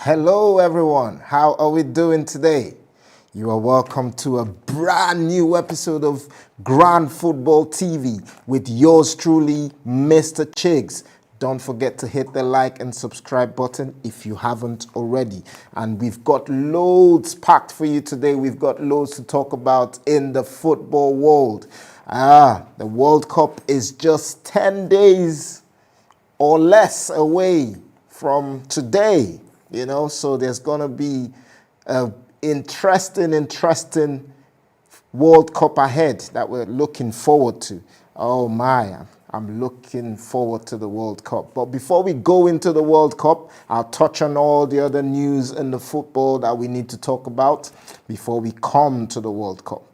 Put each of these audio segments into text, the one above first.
Hello everyone, how are we doing today? You are welcome to a brand new episode of Grand Football TV with yours truly, Mr. Chigs. Don't forget to hit the like and subscribe button if you haven't already. And we've got loads packed for you today. We've got loads to talk about in the football world. The World Cup is just 10 days or less away from today, so there's going to be an interesting World Cup ahead that we're looking forward to. Oh my, I'm looking forward to the World Cup. But before we go into the World Cup, I'll touch on all the other news in the football that we need to talk about before we come to the World Cup.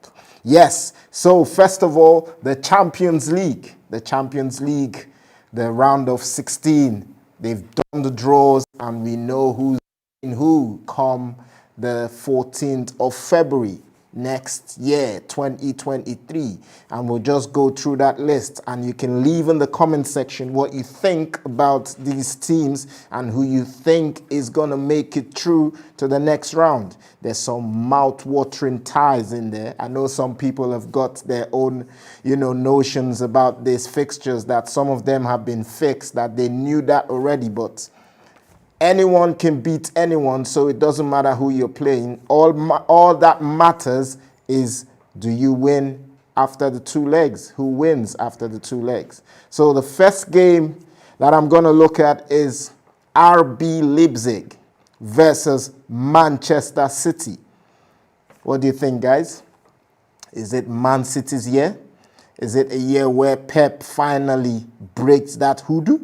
Yes, so first of all, the Champions League. The round of 16. They've done the draws and we know who's in who come the 14th of February next year, 2023. And we'll just go through that list and you can leave in the comment section what you think about these teams and who you think is going to make it through to the next round. There's some mouth-watering ties in there. I know some people have got their own, notions about these fixtures, that some of them have been fixed, that they knew that already, but anyone can beat anyone, so it doesn't matter who you're playing. All that matters is, do you win after the two legs? Who wins after the two legs? So the first game that I'm going to look at is RB Leipzig versus Manchester City. What do you think, guys? Is it Man City's year? Is it a year where Pep finally breaks that hoodoo?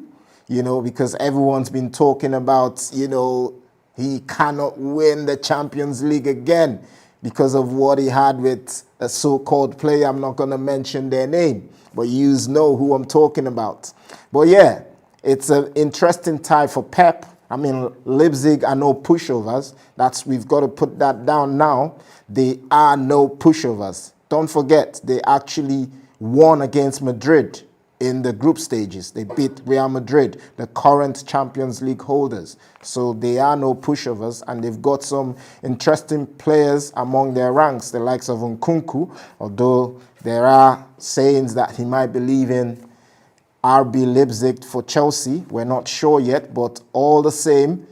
Because everyone's been talking about, he cannot win the Champions League again because of what he had with a so-called player. I'm not going to mention their name, but you know who I'm talking about. But yeah, it's an interesting tie for Pep. I mean, Leipzig are no pushovers. We've got to put that down now. They are no pushovers. Don't forget, they actually won against Madrid in the group stages. They beat Real Madrid, the current Champions League holders. So they are no pushovers, and they've got some interesting players among their ranks, the likes of Nkunku, although there are sayings that he might be leaving RB Leipzig for Chelsea. We're not sure yet, but all the same,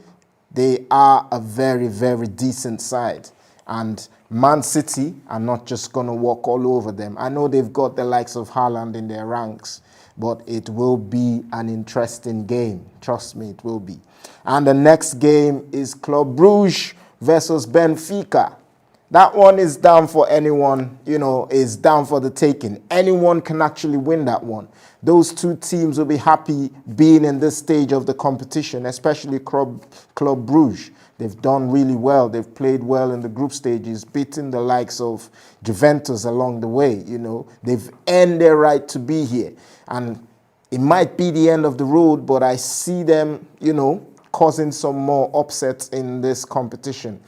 they are a very, very decent side. And Man City are not just going to walk all over them. I know they've got the likes of Haaland in their ranks, but it will be an interesting game. Trust me, it will be. And the next game is Club Brugge versus Benfica. That one is down for anyone, is down for the taking. Anyone can actually win that one. Those two teams will be happy being in this stage of the competition, especially Club Brugge. They've done really well. They've played well in the group stages, beating the likes of Juventus along the way. They've earned their right to be here. And it might be the end of the road, but I see them, causing some more upsets in this competition.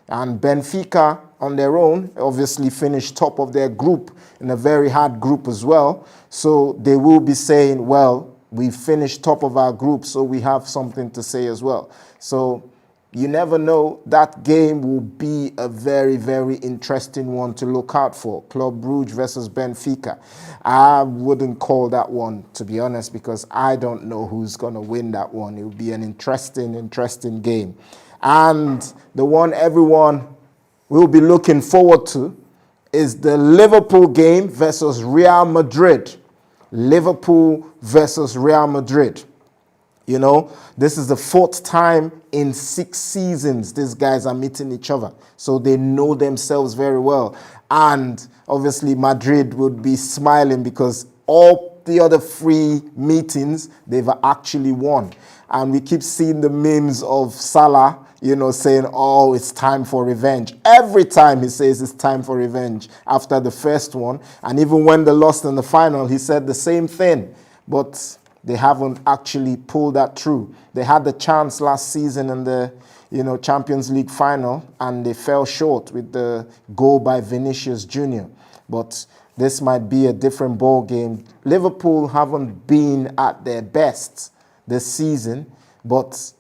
And Benfica, on their own, obviously finished top of their group in a very hard group as well. So they will be saying, well, we finished top of our group, so we have something to say as well. So you never know. That game will be a very, very interesting one to look out for. Club Brugge versus Benfica. I wouldn't call that one, to be honest, because I don't know who's going to win that one. It will be an interesting game. And the one everyone will be looking forward to is the Liverpool game versus Real Madrid. Liverpool versus Real Madrid. This is the fourth time in 6 seasons these guys are meeting each other. So they know themselves very well. And obviously Madrid would be smiling because all the other 3 meetings they've actually won. And we keep seeing the memes of Salah, saying, oh, it's time for revenge. Every time he says it's time for revenge after the first one. And even when they lost in the final, he said the same thing. But they haven't actually pulled that through. They had the chance last season in the Champions League final, and they fell short with the goal by Vinicius Jr. But this might be a different ball game. Liverpool haven't been at their best this season, but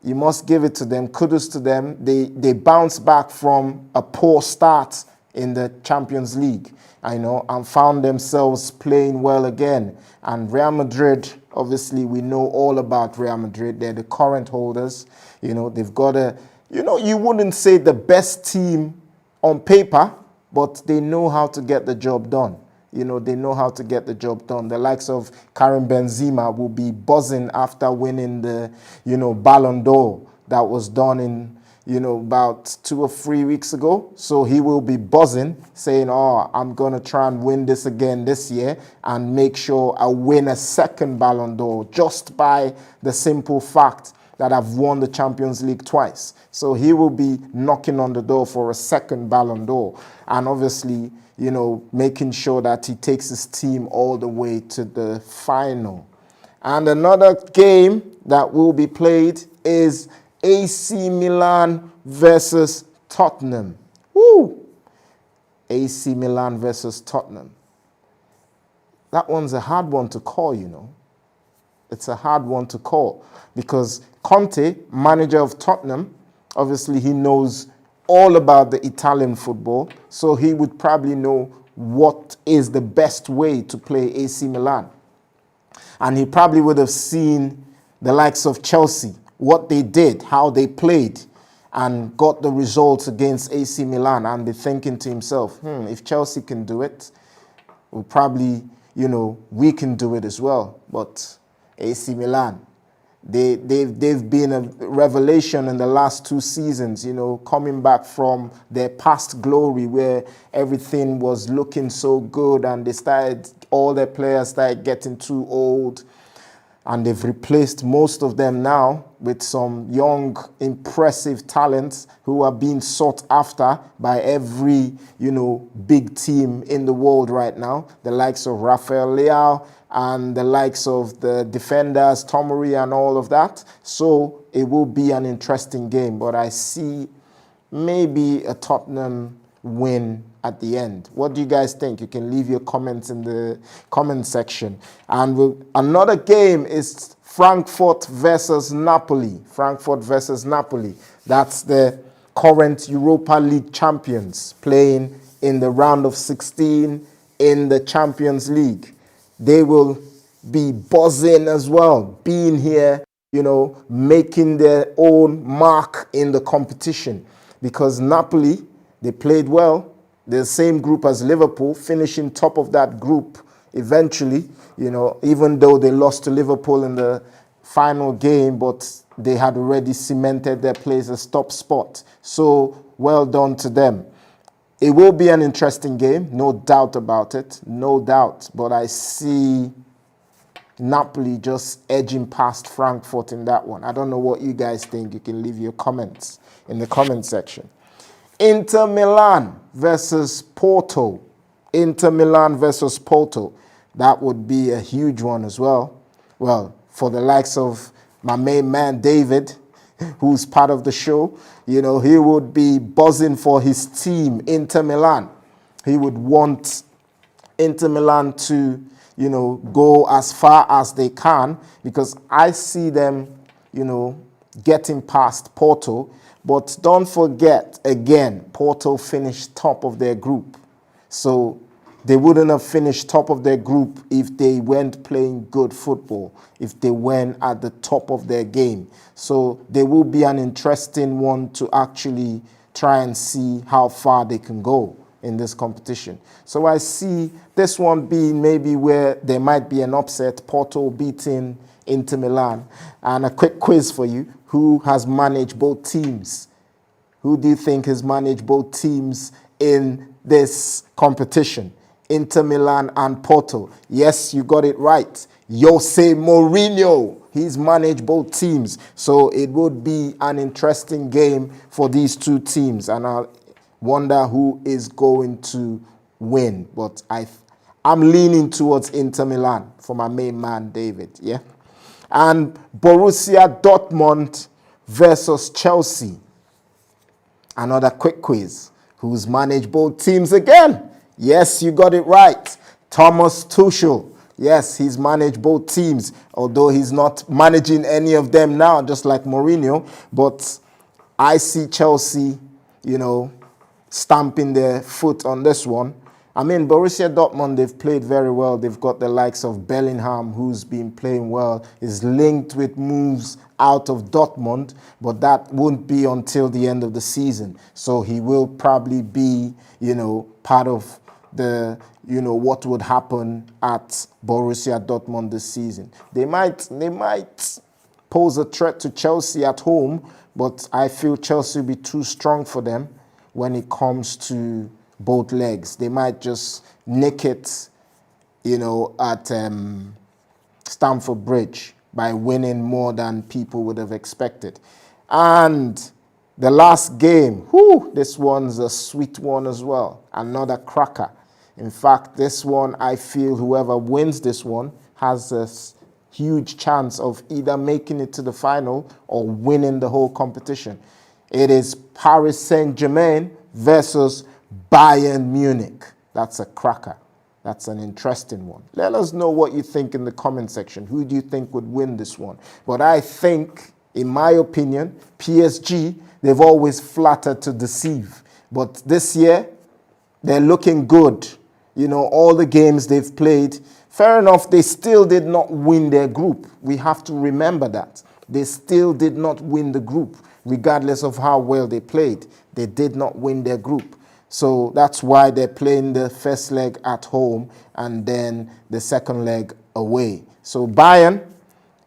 You must give it to them. Kudos to them. They bounced back from a poor start in the Champions League, and found themselves playing well again. And Real Madrid, obviously, we know all about Real Madrid. They're the current holders. They've got you wouldn't say the best team on paper, but they know how to get the job done. They know how to get the job done. The likes of Karim Benzema will be buzzing after winning the, Ballon d'Or that was done in, about 2 or 3 weeks ago. So he will be buzzing, saying, oh, I'm going to try and win this again this year and make sure I win a second Ballon d'Or just by the simple fact that I've won the Champions League twice. So he will be knocking on the door for a second Ballon d'Or. And obviously, making sure that he takes his team all the way to the final. And another game that will be played is AC Milan versus Tottenham. Woo! AC Milan versus Tottenham. That one's a hard one to call, It's a hard one to call because Conte, manager of Tottenham, obviously he knows all about the Italian football, so he would probably know what is the best way to play AC Milan. And he probably would have seen the likes of Chelsea, what they did, how they played, and got the results against AC Milan, and be thinking to himself, if Chelsea can do it, we'll probably, we can do it as well. But AC Milan, they've been a revelation in the last 2 seasons, coming back from their past glory where everything was looking so good and all their players started getting too old, and they've replaced most of them now with some young, impressive talents who are being sought after by every, big team in the world right now. The likes of Rafael Leao and the likes of the defenders, Tomori and all of that. So it will be an interesting game, but I see maybe a Tottenham win at the end. What do you guys think? You can leave your comments in the comment section. And another game is Frankfurt versus Napoli. Frankfurt versus Napoli. That's the current Europa League champions playing in the round of 16 in the Champions League. They will be buzzing as well, being here, making their own mark in the competition. Because Napoli, they played well. They're the same group as Liverpool, finishing top of that group eventually, even though they lost to Liverpool in the final game, but they had already cemented their place as top spot. So well done to them. It will be an interesting game, no doubt about it, no doubt. But I see Napoli just edging past Frankfurt in that one. I don't know what you guys think. You can leave your comments in the comment section. Inter Milan versus Porto. Inter Milan versus Porto. That would be a huge one as well. Well, for the likes of my main man, David, who's part of the show, he would be buzzing for his team, Inter Milan. He would want Inter Milan to, go as far as they can, because I see them, getting past Porto. But don't forget, again, Porto finished top of their group. So they wouldn't have finished top of their group if they weren't playing good football, if they weren't at the top of their game. So there will be an interesting one to actually try and see how far they can go in this competition. So I see this one being maybe where there might be an upset, Porto beating Inter Milan. And a quick quiz for you. Who has managed both teams? Who do you think has managed both teams in this competition? Inter Milan and Porto. Yes, you got it right. Jose Mourinho. He's managed both teams. So it would be an interesting game for these two teams. And I wonder who is going to win. But I'm leaning towards Inter Milan for my main man, David. Yeah. And Borussia Dortmund versus Chelsea. Another quick quiz. Who's managed both teams again? Yes, you got it right. Thomas Tuchel. Yes, he's managed both teams, although he's not managing any of them now, just like Mourinho. But I see Chelsea, stamping their foot on this one. I mean, Borussia Dortmund, they've played very well. They've got the likes of Bellingham, who's been playing well, is linked with moves out of Dortmund, but that won't be until the end of the season. So he will probably be, part of the, what would happen at Borussia Dortmund this season. They might pose a threat to Chelsea at home, but I feel Chelsea will be too strong for them when it comes to both legs. They might just nick it, at Stamford Bridge by winning more than people would have expected. And the last game, this one's a sweet one as well. Another cracker. In fact, this one, I feel whoever wins this one has a huge chance of either making it to the final or winning the whole competition. It is Paris Saint-Germain versus Bayern Munich. That's a cracker. That's an interesting one. Let us know what you think in the comment section. Who do you think would win this one? But I think, in my opinion, PSG, they've always flattered to deceive. But this year, they're looking good. All the games they've played, fair enough, they still did not win their group. We have to remember that. They still did not win the group. Regardless of how well they played, they did not win their group. So that's why they're playing the first leg at home and then the second leg away. So Bayern,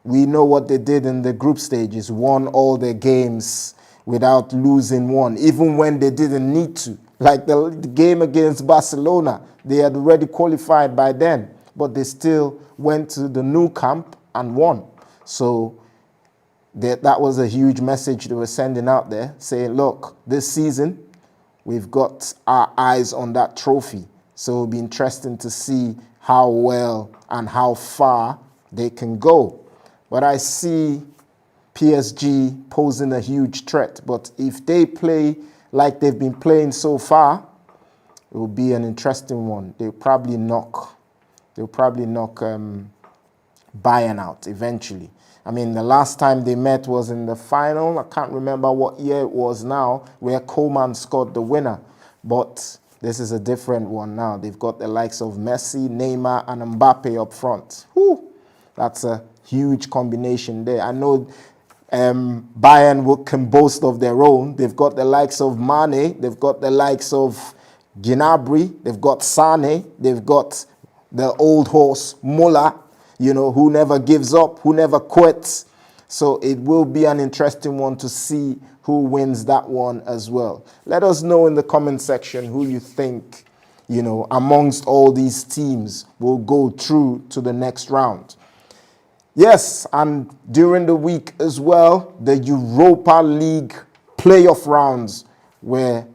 we know what they did in the group stages, won all their games without losing one, even when they didn't need to. Like the game against Barcelona, they had already qualified by then, but they still went to the Nou Camp and won. So that was a huge message they were sending out there, saying, look, this season, we've got our eyes on that trophy. So it'll be interesting to see how well and how far they can go. But I see PSG posing a huge threat. But if they play like they've been playing so far, it will be an interesting one. They'll probably knock Bayern out eventually. I mean, the last time they met was in the final. I can't remember what year it was now, where Coman scored the winner. But this is a different one now. They've got the likes of Messi, Neymar, and Mbappe up front. That's a huge combination there. I know Bayern can boast of their own. They've got the likes of Mane. They've got the likes of Gnabry. They've got Sane. They've got the old horse, Muller, who never gives up, who never quits. So it will be an interesting one to see who wins that one as well. Let us know in the comment section who you think, amongst all these teams will go through to the next round. Yes, and during the week as well, the Europa League playoff rounds were,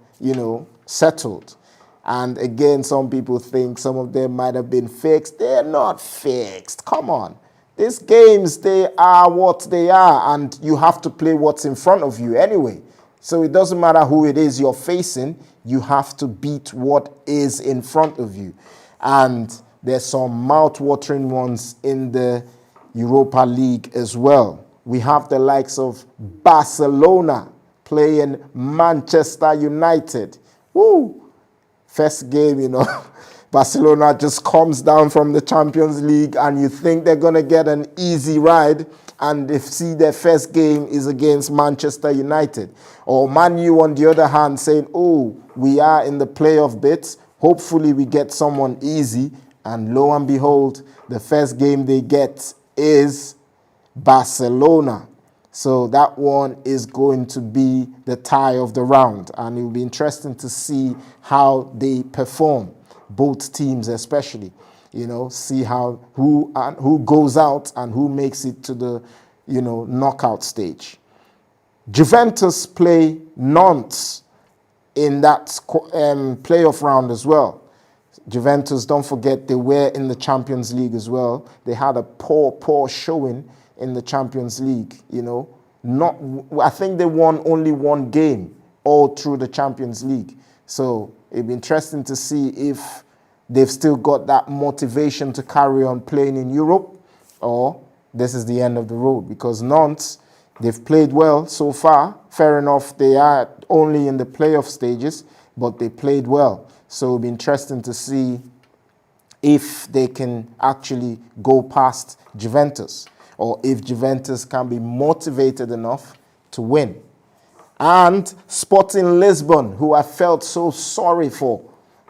settled. And again, some people think some of them might have been fixed. They're not fixed. Come on. These games, they are what they are, and you have to play what's in front of you anyway. So it doesn't matter who it is you're facing, you have to beat what is in front of you. And there's some mouth-watering ones in the Europa League as well. We have the likes of Barcelona playing Manchester United. First game, Barcelona just comes down from the Champions League and you think they're going to get an easy ride, and they see their first game is against Manchester United. Or Man U, on the other hand, saying, we are in the playoff bits. Hopefully we get someone easy. And lo and behold, the first game they get is Barcelona. So that one is going to be the tie of the round, and it will be interesting to see how they perform, both teams especially. See who goes out and who makes it to the knockout stage. Juventus play Nantes in that playoff round as well. Juventus, don't forget, they were in the Champions League as well. They had a poor showing in the Champions League, I think they won only one game all through the Champions League. So it'd be interesting to see if they've still got that motivation to carry on playing in Europe, or this is the end of the road. Because Nantes, they've played well so far. Fair enough, they are only in the playoff stages, but they played well. So it'll be interesting to see if they can actually go past Juventus, or if Juventus can be motivated enough to win. And Sporting Lisbon, who I felt so sorry for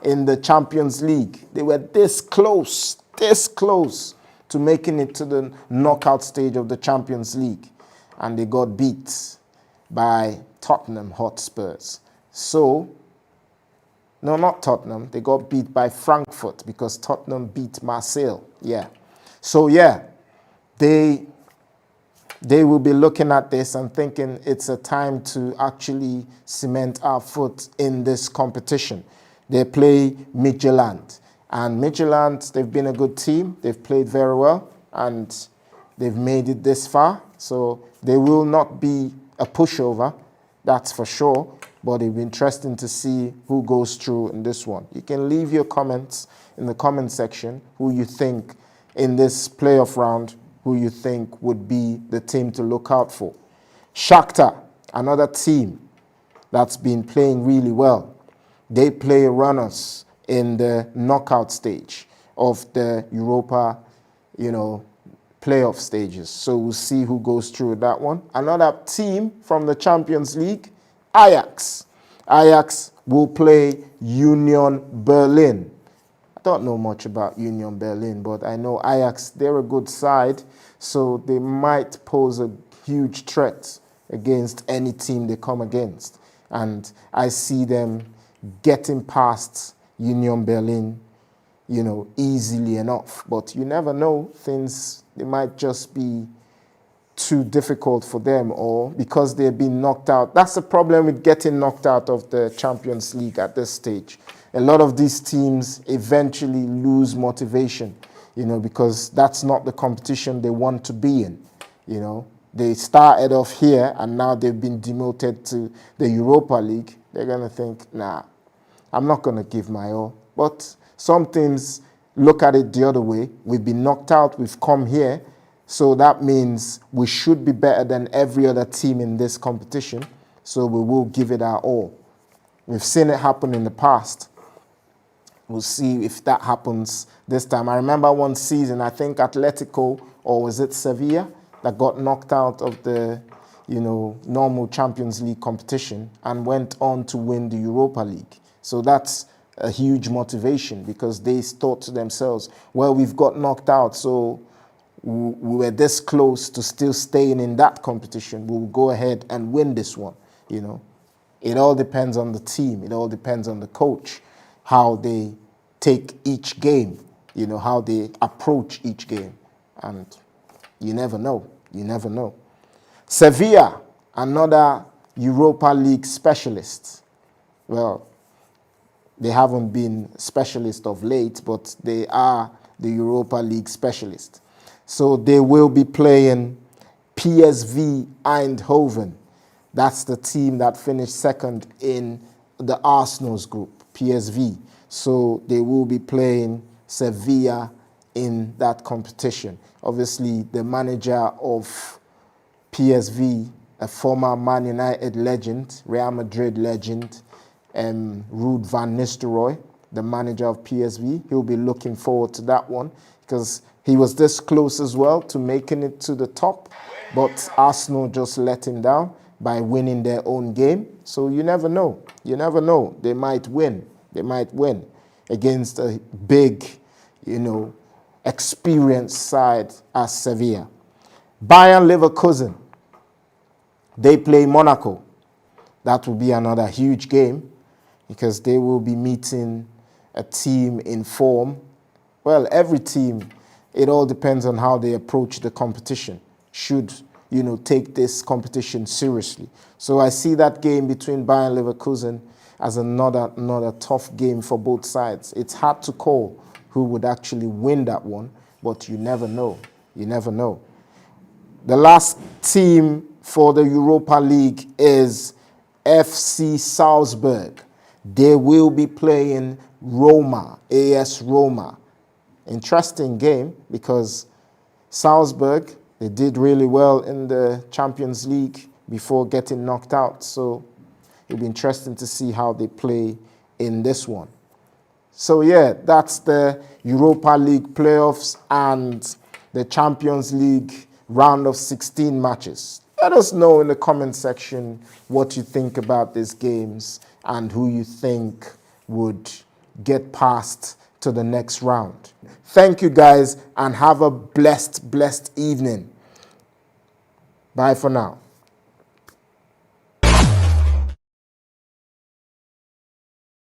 in the Champions League. They were this close to making it to the knockout stage of the Champions League. And they got beat by Tottenham Hotspurs. So, no, not Tottenham. They got beat by Frankfurt because Tottenham beat Marseille. Yeah. So, yeah, they will be looking at this and thinking it's a time to actually cement our foot in this competition. They play Midtjylland. And Midtjylland, they've been a good team. They've played very well, and they've made it this far. So they will not be a pushover, that's for sure. But it'll be interesting to see who goes through in this one. You can leave your comments in the comment section who you think in this playoff round, who you think would be the team to look out for. Shakhtar, another team that's been playing really well. They play runners in the knockout stage of the Europa, playoff stages. So we'll see who goes through that one. Another team from the Champions League, Ajax. Ajax will play Union Berlin. I don't know much about Union Berlin, but I know Ajax, they're a good side, so they might pose a huge threat against any team they come against. And I see them getting past Union Berlin, easily enough. But you never know, they might just be too difficult for them, or because they've been knocked out. That's the problem with getting knocked out of the Champions League at this stage. A lot of these teams eventually lose motivation, because that's not the competition they want to be in. They started off here and now they've been demoted to the Europa League. They're going to think, nah, I'm not going to give my all. But some teams look at it the other way. We've been knocked out, we've come here, so that means we should be better than every other team in this competition, so we will give it our all. We've seen it happen in the past. We'll see if that happens this time. I remember one season, I think Atletico, or was it Sevilla, that got knocked out of the normal Champions League competition and went on to win the Europa League. So that's a huge motivation, because they thought to themselves, well, we've got knocked out, so we were this close to still staying in that competition. We'll go ahead and win this one. It all depends on the team. It all depends on the coach, how they take each game, how they approach each game. And you never know. You never know. Sevilla, another Europa League specialist. Well, they haven't been specialists of late, but they are the Europa League specialist. So they will be playing PSV Eindhoven. That's the team that finished second in the Arsenal's group, PSV. So they will be playing Sevilla in that competition. Obviously, the manager of PSV, a former Man United legend, Real Madrid legend, Ruud van Nistelrooy, the manager of PSV, he'll be looking forward to that one, because he was this close as well to making it to the top, but Arsenal just let him down by winning their own game. So you never know. You never know. They might win. They might win against a big, experienced side as Sevilla. Bayern Leverkusen, they play Monaco. That will be another huge game, because they will be meeting a team in form. Well, every team, it all depends on how they approach the competition, should, take this competition seriously. So I see that game between Bayern Leverkusen as another tough game for both sides. It's hard to call who would actually win that one, but you never know. You never know. The last team for the Europa League is FC Salzburg. They will be playing Roma, AS Roma. Interesting game because Salzburg, they did really well in the Champions League before getting knocked out. So it'll be interesting to see how they play in this one. So yeah, that's the Europa League playoffs and the Champions League round of 16 matches. Let us know in the comment section what you think about these games and who you think would get past to the next round. Thank you guys and have a blessed evening. Bye for now.